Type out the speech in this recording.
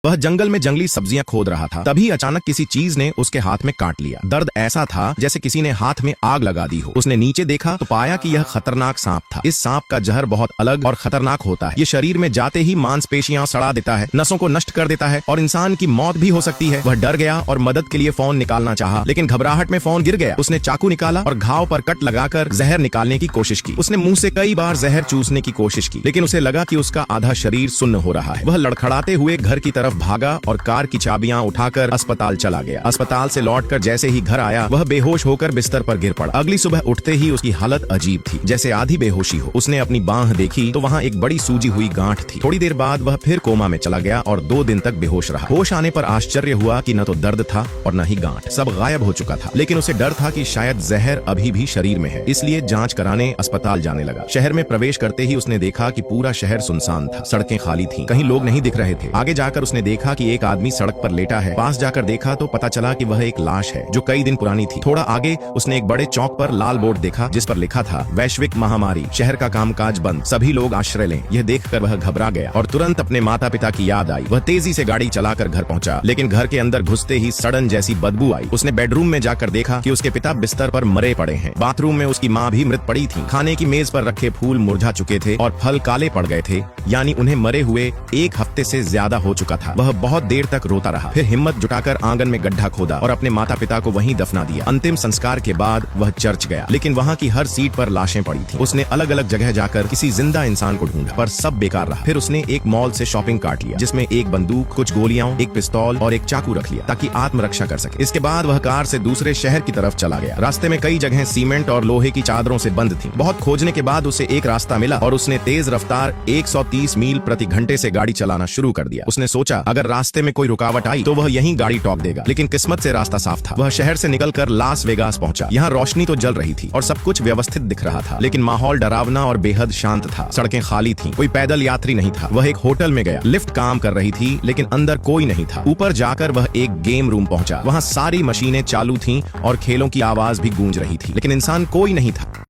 वह जंगल में जंगली सब्जियां खोद रहा था। तभी अचानक किसी चीज ने उसके हाथ में काट लिया। दर्द ऐसा था जैसे किसी ने हाथ में आग लगा दी हो। उसने नीचे देखा तो पाया कि यह खतरनाक सांप था। इस सांप का जहर बहुत अलग और खतरनाक होता है। ये शरीर में जाते ही मांसपेशियां सड़ा देता है, नसों को नष्ट कर देता है और इंसान की मौत भी हो सकती है। वह डर गया और मदद के लिए फोन निकालना चाहा, लेकिन घबराहट में फोन गिर गया। उसने चाकू निकाला और घाव पर कट लगाकर जहर निकालने की कोशिश की। उसने मुंह से कई बार जहर चूसने की कोशिश की, लेकिन उसे लगा कि उसका आधा शरीर सुन्न हो रहा है। वह लड़खड़ाते हुए घर की तरफ भागा और कार की चाबियां उठाकर अस्पताल चला गया। अस्पताल से लौटकर जैसे ही घर आया, वह बेहोश होकर बिस्तर पर गिर पड़ा। अगली सुबह उठते ही उसकी हालत अजीब थी, जैसे आधी बेहोशी हो। उसने अपनी बांह देखी तो वहाँ एक बड़ी सूजी हुई गांठ थी। थोड़ी देर बाद वह फिर कोमा में चला गया और 2 दिन तक बेहोश रहा। होश आने पर आश्चर्य हुआ कि न तो दर्द था और न ही गांठ, सब गायब हो चुका था। लेकिन उसे डर था कि शायद जहर अभी भी शरीर में है, इसलिए जांच कराने अस्पताल जाने लगा। शहर में प्रवेश करते ही उसने देखा कि पूरा शहर सुनसान था, सड़कें खाली थीं, कहीं लोग नहीं दिख रहे थे। आगे जाकर उसने देखा कि एक आदमी सड़क पर लेटा है। पास जाकर देखा तो पता चला कि वह एक लाश है जो कई दिन पुरानी थी। थोड़ा आगे उसने एक बड़े चौक पर लाल बोर्ड देखा जिस पर लिखा था वैश्विक महामारी, शहर का कामकाज बंद, सभी लोग आश्रय लें। यह देखकर वह घबरा गया और तुरंत अपने माता पिता की याद आई। वह तेजी से गाड़ी चलाकर घर पहुंचा, लेकिन घर के अंदर घुसते ही सड़न जैसी बदबू आई। उसने बेडरूम में जाकर देखा कि उसके पिता बिस्तर पर मरे पड़े हैं। बाथरूम में उसकी माँ भी मृत पड़ी थी। खाने की मेज पर रखे फूल मुरझा चुके थे और फल काले पड़ गए थे, यानी उन्हें मरे हुए 1 हफ्ते से ज्यादा हो चुका था। वह बहुत देर तक रोता रहा, फिर हिम्मत जुटाकर आंगन में गड्ढा खोदा और अपने माता पिता को वहीं दफना दिया। अंतिम संस्कार के बाद वह चर्च गया, लेकिन वहाँ की हर सीट पर लाशें पड़ी थी। उसने अलग अलग जगह जाकर किसी जिंदा इंसान को ढूंढा, पर सब बेकार रहा। फिर उसने एक मॉल से शॉपिंग कार्ट लिया, जिसमें एक बंदूक, कुछ गोलियां, एक पिस्तौल और एक चाकू रख लिया ताकि आत्मरक्षा कर सके। इसके बाद वह कार से दूसरे शहर की तरफ चला गया। रास्ते में कई जगह सीमेंट और लोहे की चादरों से बंद थी। बहुत खोजने के बाद उसे एक रास्ता मिला और उसने तेज रफ्तार 130 मील प्रति घंटे से गाड़ी चलाना शुरू कर दिया। उसने सोचा अगर रास्ते में कोई रुकावट आई तो वह यहीं गाड़ी टॉप देगा, लेकिन किस्मत से रास्ता साफ था। वह शहर से निकलकर लास वेगास पहुंचा। यहाँ रोशनी तो जल रही थी और सब कुछ व्यवस्थित दिख रहा था, लेकिन माहौल डरावना और बेहद शांत था। सड़कें खाली थीं, कोई पैदल यात्री नहीं था। वह एक होटल में गया। लिफ्ट काम कर रही थी, लेकिन अंदर कोई नहीं था। ऊपर जाकर वह एक गेम रूम पहुंचा। वहाँ सारी मशीनें चालू थीं और खेलों की आवाज भी गूंज रही थी, लेकिन इंसान कोई नहीं था।